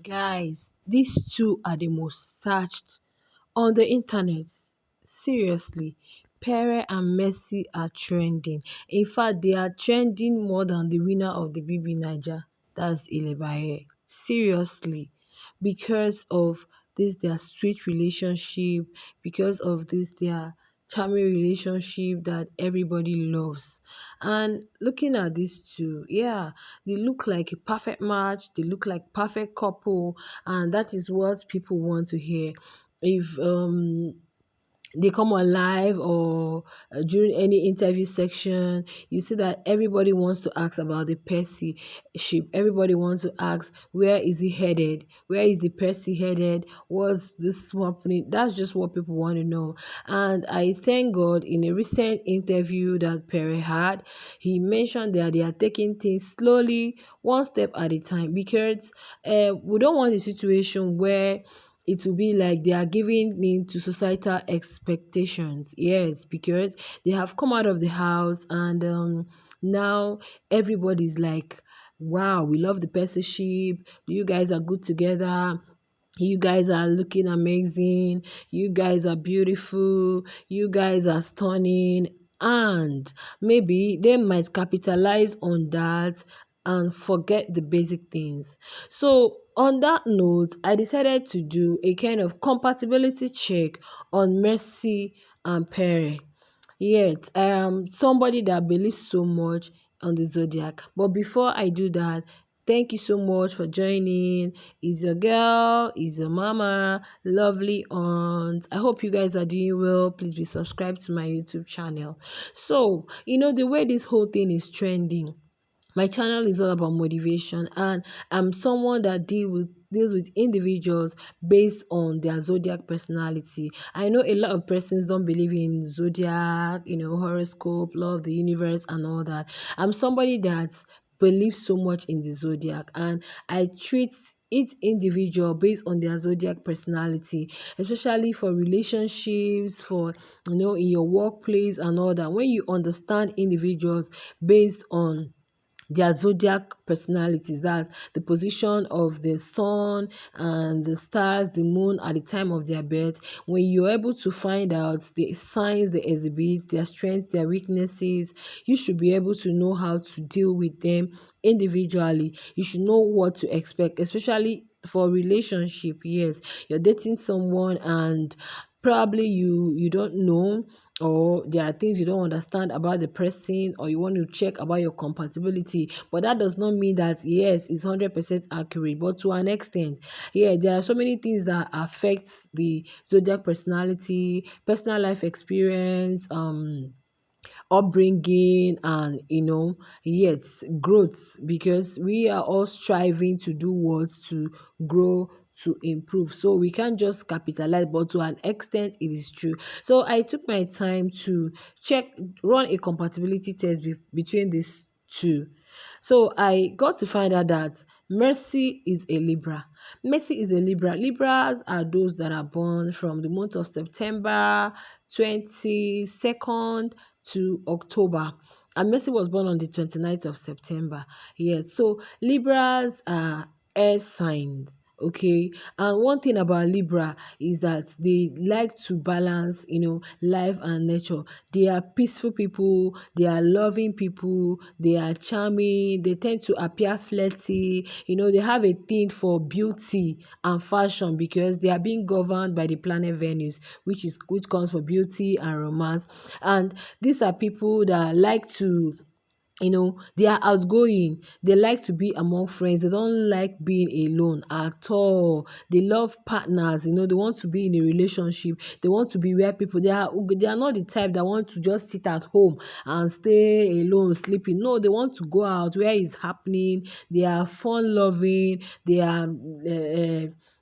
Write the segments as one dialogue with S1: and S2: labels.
S1: Guys, these two are the most searched on the internet. Seriously, Pere and Messi are trending. In fact, they are trending more than the winner of the BB Niger. That's Ilebaye. Seriously, because of this their sweet relationship, because of this their charming relationship that everybody loves. And looking at these two, yeah, they look like a perfect match, they look like perfect couple, and that is what people want to hear. If they come on live or during any interview section, you see that everybody wants to ask about the Percy ship. Everybody wants to ask, where is he headed? Where is the Percy headed? What's this happening? That's just what people want to know. And I thank God in a recent interview that Pere had, he mentioned that they are taking things slowly, one step at a time, because we don't want a situation where it will be like they are giving in to societal expectations. Yes, because they have come out of the house and now everybody's like, wow, we love the Percy. You guys are good together. You guys are looking amazing. You guys are beautiful. You guys are stunning. And maybe they might capitalize on that and forget the basic things. So, on that note, I decided to do a kind of compatibility check on Mercy and Pere. Yet, I am somebody that believes so much on the zodiac. But before I do that, thank you so much for joining. Is your girl, is your mama, lovely aunt. I hope you guys are doing well. Please be subscribed to my YouTube channel. So, the way this whole thing is trending, my channel is all about motivation, and I'm someone that deals with individuals based on their zodiac personality. I know a lot of persons don't believe in zodiac, horoscope, law of the universe, and all that. I'm somebody that believes so much in the zodiac, and I treat each individual based on their zodiac personality, especially for relationships, for in your workplace and all that. When you understand individuals based on their zodiac personalities, that's the position of the sun and the stars, the moon at the time of their birth, when you're able to find out the signs they exhibit, their strengths, their weaknesses, you should be able to know how to deal with them individually. You should know what to expect, especially for relationship. Yes, you're dating someone and probably you don't know, or there are things you don't understand about the person, or you want to check about your compatibility, but that does not mean that yes, it's 100% accurate, but to an extent. Yeah, there are so many things that affect the zodiac personality, personal life experience, upbringing, and yes, growth, because we are all striving to do what, to grow, to improve. So we can't just capitalize, but to an extent it is true. So I took my time to check, run a compatibility test between these two. So I got to find out that Mercy is a Libra. Mercy is a Libra. Libras are those that are born from the month of September 22nd to October. And Mercy was born on the 29th of September. Yes. So Libras are air signs. Okay. And one thing about Libra is that they like to balance, life and nature. They are peaceful people, they are loving people, they are charming, they tend to appear flirty, they have a thing for beauty and fashion because they are being governed by the planet Venus, which comes for beauty and romance. And these are people that like to, they are outgoing, they like to be among friends, they don't like being alone at all. They love partners, they want to be in a relationship, they want to be where people, they are not the type that want to just sit at home and stay alone sleeping. No, they want to go out where it's happening. They are fun loving, they are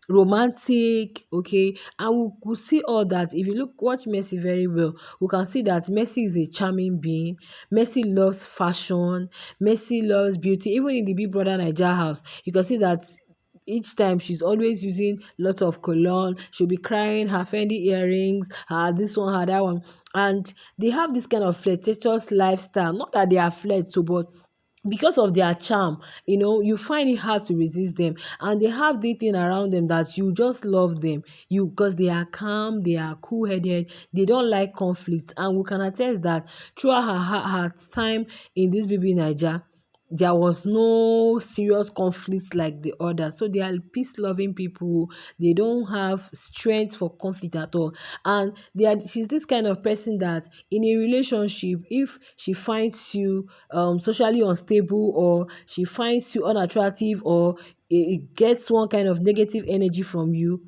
S1: romantic. Okay, and we could see all that. If you watch Messi very well, we can see that Messi is a charming being. Messi loves fashion. Messi loves beauty. Even in the Big Brother Naija house, you can see that each time she's always using lots of cologne. She'll be crying her Fendi earrings, her this one, her that one. And they have this kind of flirtatious lifestyle. Not that they are flirt, so but because of their charm, you find it hard to resist them, and they have the thing around them that you just love them, because they are calm, they are cool-headed, they don't like conflict. And we can attest that throughout her time in this baby Niger, there was no serious conflict like the others. So they are peace-loving people. They don't have strength for conflict at all. And she's this kind of person that in a relationship, if she finds you socially unstable, or she finds you unattractive, or it gets one kind of negative energy from you,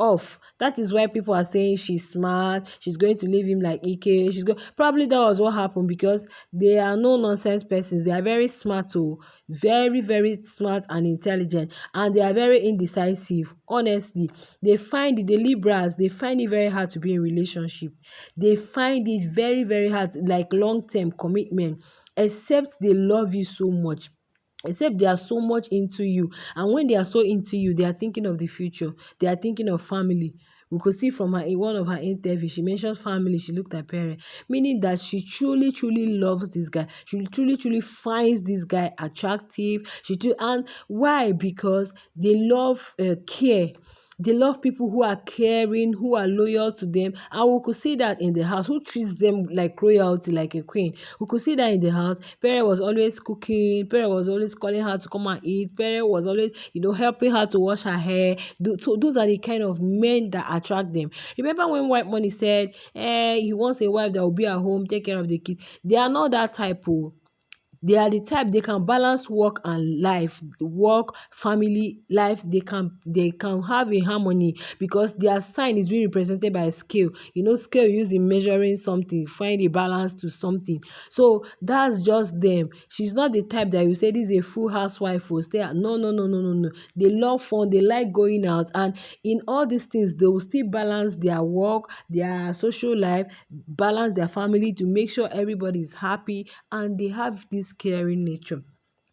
S1: off. That is why people are saying she's smart, she's going to leave him like Ike. Probably that was what happened, because they are no nonsense persons. They are very smart, oh, very, very smart and intelligent, and they are very indecisive. Honestly, the Libras, they find it very hard to be in relationship. They find it very, very hard, like long-term commitment, except they love you so much, except they are so much into you. And when they are so into you, they are thinking of the future, they are thinking of family. We could see from her in one of her interviews, she mentioned family, she looked at Pere, meaning that she truly, truly loves this guy. She truly, truly finds this guy attractive. And why? Because they love care. They love people who are caring, who are loyal to them. And we could see that in the house, who treats them like royalty, like a queen. We could see that in the house. Pere was always cooking. Pere was always calling her to come and eat. Pere was always, helping her to wash her hair. So those are the kind of men that attract them. Remember when White Money said, he wants a wife that will be at home, take care of the kids. They are not that type. Oh. They are the type, they can balance work and life, work, family life. They can have a harmony, because their sign is being represented by a scale. Scale used in measuring something, find a balance to something. So that's just them. She's not the type that you say this is a full housewife who stay at. No, no, no, no, no, no. They love fun, they like going out, and in all these things they will still balance their work, their social life, balance their family, to make sure everybody is happy, and they have this caring nature.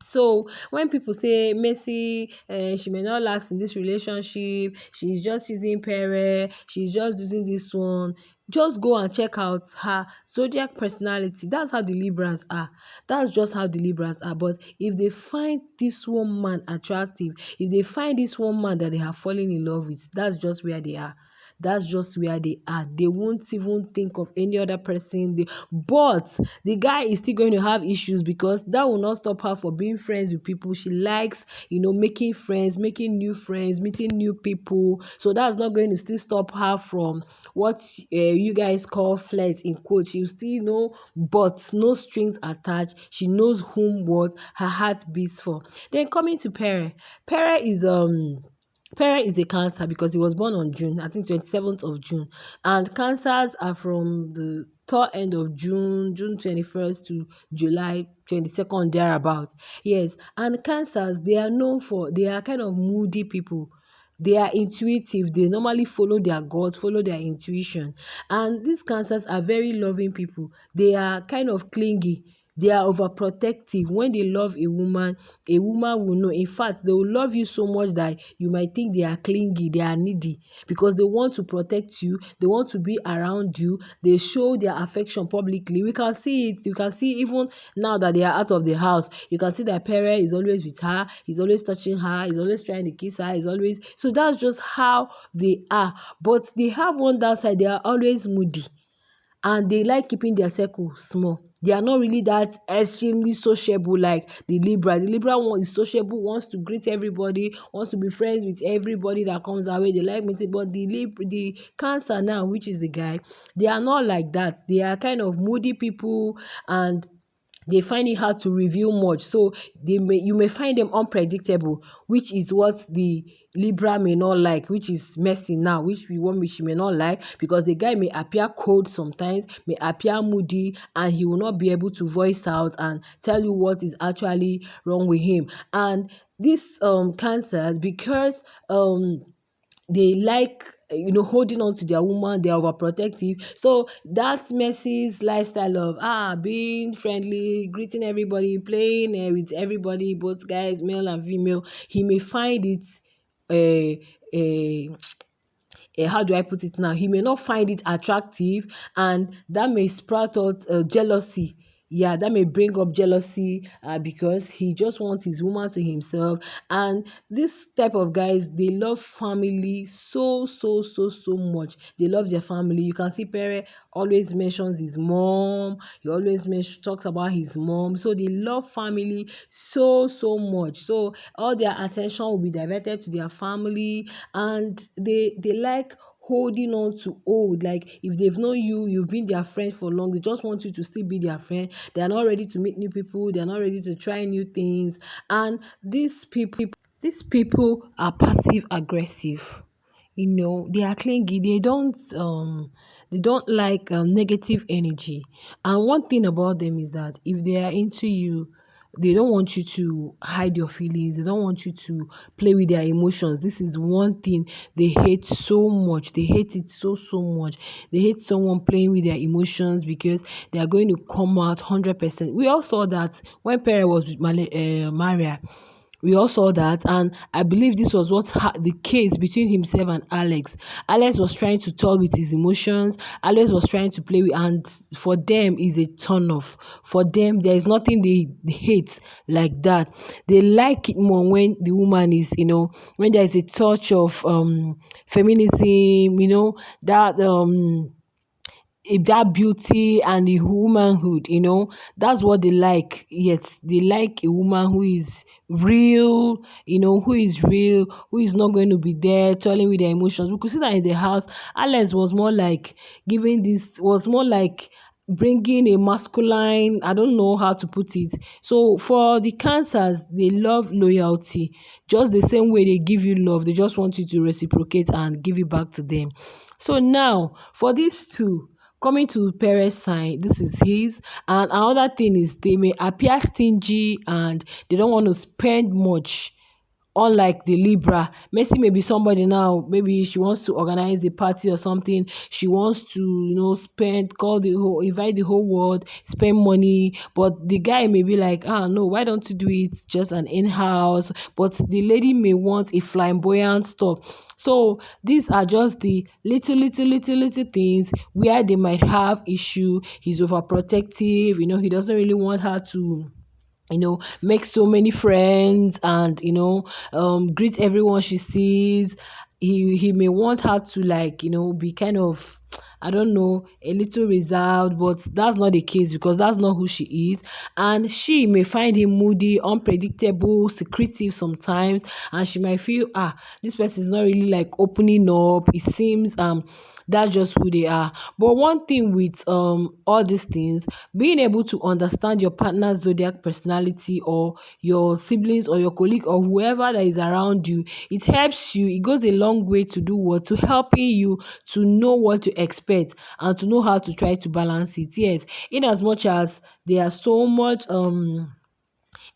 S1: So when people say Messi, she may not last in this relationship, she's just using Pere, she's just using this one, just go and check out her Zodiac personality. That's how the Libras are. That's just how the Libras are. But if they find this woman attractive, if they find this woman that they have fallen in love with, that's just where they are. That's just where they are. They won't even think of any other person. But the guy is still going to have issues, because that will not stop her for being friends with people. She likes, making friends, making new friends, meeting new people. So that's not going to still stop her from what you guys call flirt in quotes. She'll still know, but no strings attached. She knows whom what her heart beats for. Then coming to Pere. Pere is a Cancer, because he was born on June, I think 27th of June. And Cancers are from the third end of June, June 21st to July 22nd, thereabout. Yes, and Cancers, they are kind of moody people. They are intuitive. They normally follow their gods, follow their intuition. And these Cancers are very loving people. They are kind of clingy. They are overprotective. When they love a woman will know. In fact, they will love you so much that you might think they are clingy, they are needy, because they want to protect you, they want to be around you, they show their affection publicly. We can see it. You can see even now that they are out of the house. You can see that Pere is always with her, he's always touching her, he's always trying to kiss her, he's always. So that's just how they are. But they have one downside, they are always moody, and they like keeping their circle small. They are not really that extremely sociable like the Libra. The Libra one is sociable, wants to greet everybody, wants to be friends with everybody that comes our way. They like meeting. But the Cancer now, which is the guy, they are not like that. They are kind of moody people, and they find it hard to reveal much. So you may find them unpredictable, which is what the Libra may not like, which is messy now, which she may not like, because the guy may appear cold sometimes, may appear moody, and he will not be able to voice out and tell you what is actually wrong with him. And this Cancer, because they like holding on to their woman, they are overprotective. So that Messi's lifestyle of being friendly, greeting everybody, playing with everybody, both guys, male and female, he may find it uh, uh, how do I put it now? He may not find it attractive, and that may sprout out jealousy. Yeah, that may bring up jealousy because he just wants his woman to himself. And this type of guys, they love family so much. They love their family. You can see Pere always mentions his mom. He always talks about his mom. So they love family so much. So all their attention will be diverted to their family, and they like holding on to old. Like if they've known you, you've been their friend for long, they just want you to still be their friend. They are not ready to meet new people, they are not ready to try new things. And these people are passive aggressive. They are clingy. They don't like negative energy. And one thing about them is that if they are into you, they don't want you to hide your feelings. They don't want you to play with their emotions. This is one thing they hate so much. They hate it so much. They hate someone playing with their emotions because they are going to come out 100%. We all saw that when Pere was with Maria. We all saw that, and I believe this was the case between himself and Alex. Alex was trying to toy with his emotions. Alex was trying to play with, and for them is a turn off. For them, there is nothing they hate like that. They like it more when the woman is, when there is a touch of feminism, that that beauty and the womanhood, that's what they like. Yes, they like a woman who is real, who is not going to be there telling with their emotions. We could see that in the house. Alex was more like bringing a masculine, I don't know how to put it. So for the cancers, they love loyalty. Just the same way they give you love, they just want you to reciprocate and give it back to them. So now for these two, coming to Pere's sign, this is his. And another thing is they may appear stingy and they don't want to spend much. Unlike the Libra, Messi may be somebody now, maybe she wants to organize a party or something. She wants to, invite the whole world, spend money. But the guy may be like, no, why don't you do it just an in-house? But the lady may want a flamboyant stuff. So these are just the little things where they might have issue. He's overprotective, he doesn't really want her to make so many friends, and greet everyone she sees. He may want her to, like, be kind of, I don't know, a little reserved, but that's not the case because that's not who she is. And she may find him moody, unpredictable, secretive sometimes, and she might feel, this person is not really like opening up. It seems that's just who they are. But one thing with all these things, being able to understand your partner's zodiac personality, or your siblings or your colleague or whoever that is around you, it helps you. It goes a long way to do what? To helping you to know what to expect and to know how to try to balance it. Yes, in as much as there are so much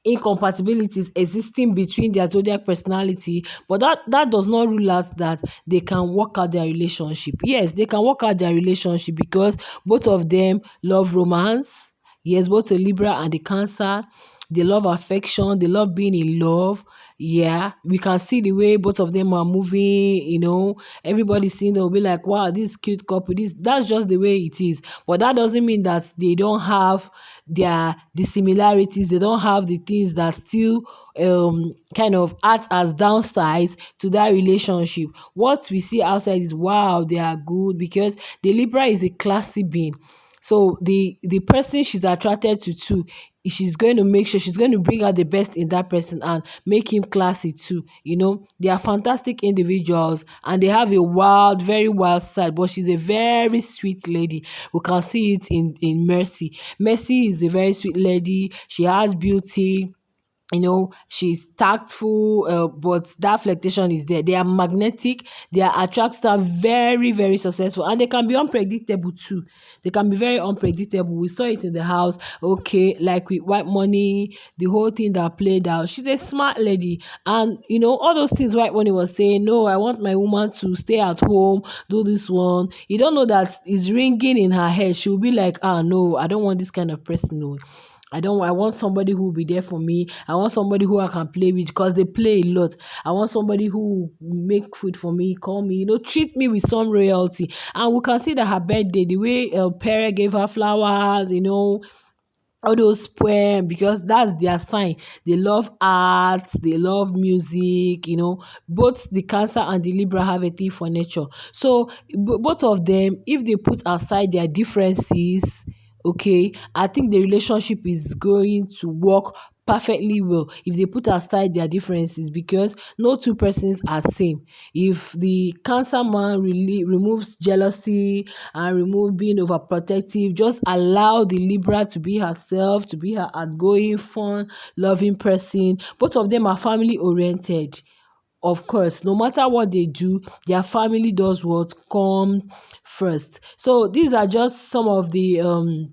S1: incompatibilities existing between their zodiac personality, but that does not rule out that they can work out their relationship. Yes, they can work out their relationship because both of them love romance. Yes, both the Libra and the Cancer, they love affection, they love being in love. Yeah, we can see the way both of them are moving. Everybody seeing them will be like, wow, this cute couple. That's just the way it is. But that doesn't mean that they don't have the similarities. They don't have the things that still kind of act as downsides to that relationship. What we see outside is, wow, they are good, because the Libra is a classy being. So the person she's attracted to too, she's going to make sure she's going to bring out the best in that person and make him classy too. They are fantastic individuals, and they have a very wild side, but she's a very sweet lady. We can see it in Mercy. Mercy is a very sweet lady. She has beauty. She's tactful, but that flirtation is there. They are magnetic. Their attracts are very, very successful, and they can be unpredictable too. They can be very unpredictable. We saw it in the house. Okay, like with White Money, the whole thing that played out. She's a smart lady, and all those things White Money was saying. No, I want my woman to stay at home, do this one. You don't know that is ringing in her head. She'll be like, no, I don't want this kind of person. No. I want somebody who will be there for me. I want somebody who I can play with, because they play a lot. I want somebody who will make food for me, call me, treat me with some royalty. And we can see that her birthday, the way Pere gave her flowers, all those poem, because that's their sign. They love art, they love music, both the Cancer and the Libra have a thing for nature. So both of them, if they put aside their differences, okay, I think the relationship is going to work perfectly well if they put aside their differences, because no two persons are same. If the Cancer man really removes jealousy and remove being overprotective, just allow the Libra to be herself, to be her outgoing, fun, loving person. Both of them are family oriented. Of course, no matter what they do, their family does what comes first. So these are just some of the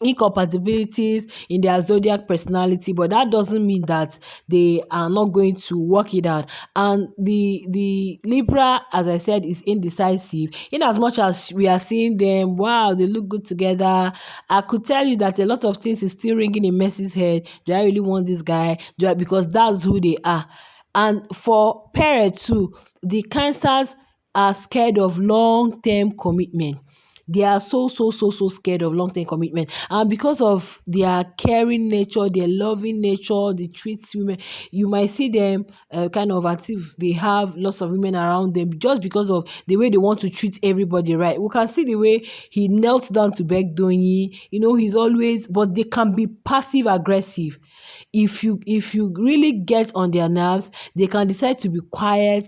S1: incompatibilities in their zodiac personality, but that doesn't mean that they are not going to work it out. And the Libra, as I said, is indecisive. In as much as we are seeing them, wow, they look good together, I could tell you that a lot of things is still ringing in Mercy's head. Do I really want this guy? Because that's who they are. And for Pere too, the Cancers are scared of long-term commitment. They are so scared of long-term commitment. And because of their caring nature, their loving nature, they treat women, you might see them kind of as if they have lots of women around them just because of the way they want to treat everybody right. We can see the way he knelt down to beg Donyi. He's always, but they can be passive aggressive. If you really get on their nerves, they can decide to be quiet.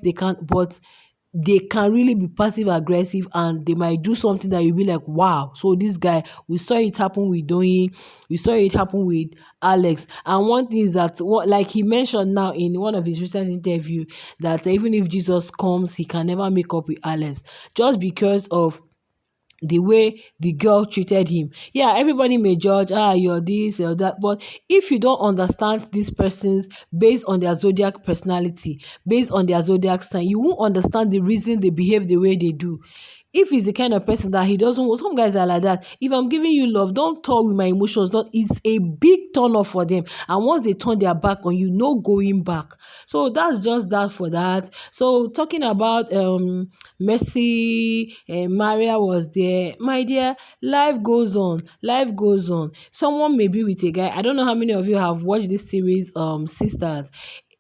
S1: They can really be passive aggressive, and they might do something that you'll be like, wow. So this guy, we saw it happen with Doyin, we saw it happen with Alex. And one thing is that, like he mentioned now in one of his recent interview, that even if Jesus comes, he can never make up with Alex, just because of the way the girl treated him. Yeah, everybody may judge, you're this, you're that. But if you don't understand these persons based on their zodiac personality, based on their zodiac sign, you won't understand the reason they behave the way they do. If he's the kind of person that he doesn't want, some guys are like that. If I'm giving you love, don't talk with my emotions. Not, it's a big turn off for them. And once they turn their back on you, no going back. So that's just that for that. So talking about Mercy, Maria was there. My dear, life goes on. Life goes on. Someone may be with a guy. I don't know how many of you have watched this series, Sisters.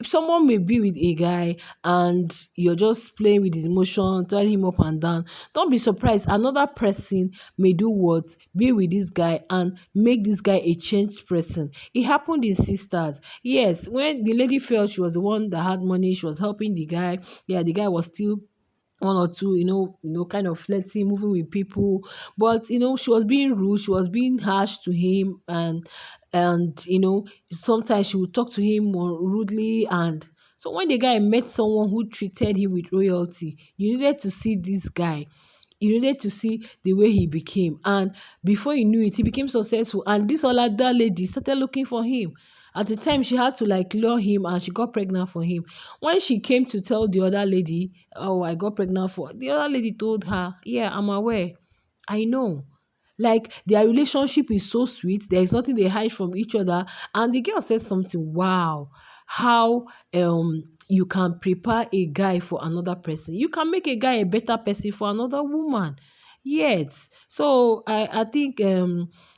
S1: Someone may be with a guy and you're just playing with his emotion, telling him up and down. Don't be surprised. Another person may do what? Be with this guy and make this guy a changed person. It happened in Sisters. Yes, when the lady felt she was the one that had money, she was helping the guy. Yeah, the guy was still one or two, kind of flirting, moving with people. But she was being rude, she was being harsh to him, and sometimes she would talk to him more rudely. And so when the guy met someone who treated him with royalty, you needed to see this guy. You needed to see the way he became. And before you knew it, he became successful. And this other lady started looking for him. At the time, she had to like lure him, and she got pregnant for him. When she came to tell the other lady, oh, I got pregnant for, the other lady told her, yeah, I'm aware. I know. Like, their relationship is so sweet. There is nothing they hide from each other. And the girl said something, wow, how you can prepare a guy for another person. You can make a guy a better person for another woman. Yes. So I think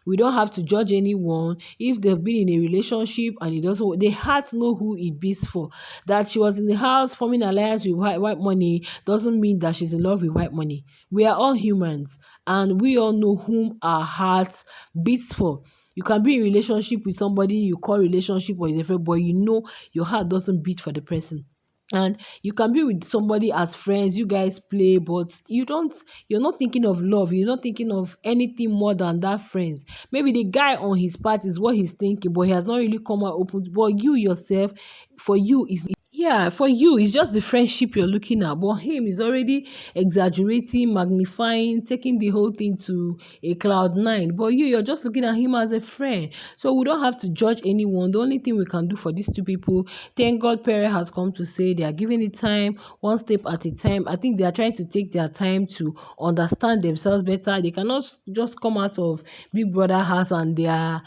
S1: we don't have to judge anyone if they've been in a relationship and it doesn't. They had to know who it beats for. That she was in the house forming alliance with white money doesn't mean that she's in love with white money. We are all humans, and we all know whom our hearts beats for. You can be in a relationship with somebody you call relationship or is a friend, but your heart doesn't beat for the person. And you can be with somebody as friends, you guys play, but you're not thinking of love, you're not thinking of anything more than that friends. Maybe the guy on his part is what he's thinking, but he has not really come out open. But you yourself, for you is, yeah, for you, it's just the friendship you're looking at. But him is already exaggerating, magnifying, taking the whole thing to a cloud nine. But you're just looking at him as a friend. So we don't have to judge anyone. The only thing we can do for these two people, thank God Pere has come to say they are giving it time, one step at a time. I think they are trying to take their time to understand themselves better. They cannot just come out of Big Brother house and they are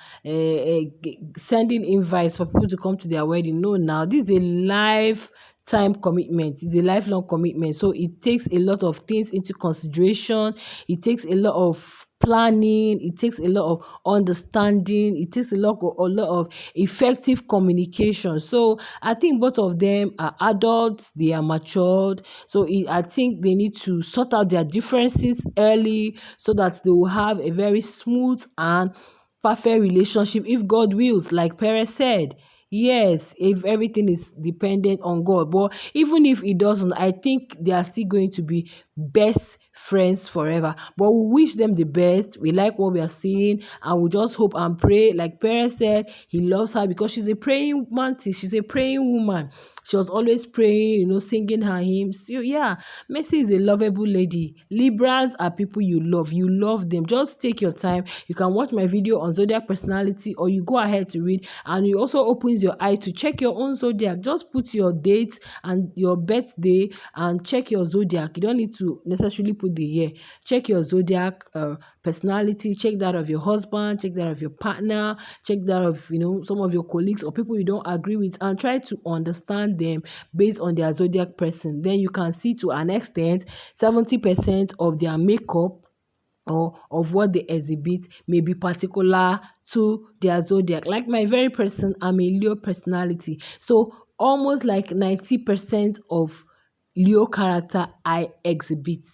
S1: sending invites for people to come to their wedding. No, now this is a lifetime commitment. It's a lifelong commitment. So it takes a lot of things into consideration. It takes a lot of planning, it takes a lot of understanding, it takes a lot of effective communication. So I think both of them are adults, they are matured. So I think they need to sort out their differences early so that they will have a very smooth and perfect relationship if God wills, like Pere said. Yes, if everything is dependent on God. But even if it doesn't, I think they are still going to be best friends forever. But we wish them the best. We like what we are seeing, and we just hope and pray. Like Pere said, he loves her because she's a praying mantis, she's a praying woman. She was always praying, singing her hymns. So yeah, Messi is a lovable lady. Libras are people you love. You love them. Just take your time. You can watch my video on zodiac personality, or you go ahead to read, and you also opens your eye to check your own zodiac. Just put your date and your birthday and check your zodiac. You don't need to necessarily put the year. Check your zodiac personality. Check that of your husband. Check that of your partner. Check that of some of your colleagues or people you don't agree with, and try to understand them based on their zodiac person. Then you can see to an extent 70% of their makeup or of what they exhibit may be particular to their zodiac. Like my very person, I'm a Leo personality. So almost like 90% of Leo character I exhibit.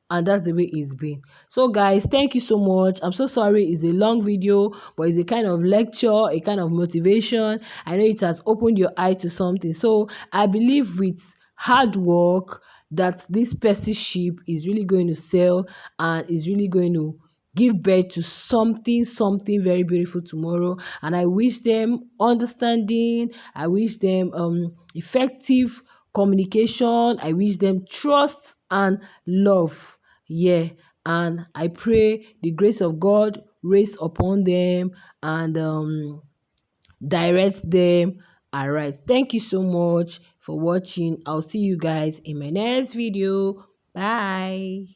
S1: And that's the way it's been. So guys, thank you so much. I'm so sorry it's a long video, but it's a kind of lecture, a kind of motivation. I know it has opened your eye to something. So I believe with hard work that this Percy ship is really going to sell and is really going to give birth to something very beautiful tomorrow. And I wish them understanding, I wish them effective communication, I wish them trust and love. Yeah, and I pray the grace of God rest upon them and direct them. All right, thank you so much for watching. I'll see you guys in my next video. Bye.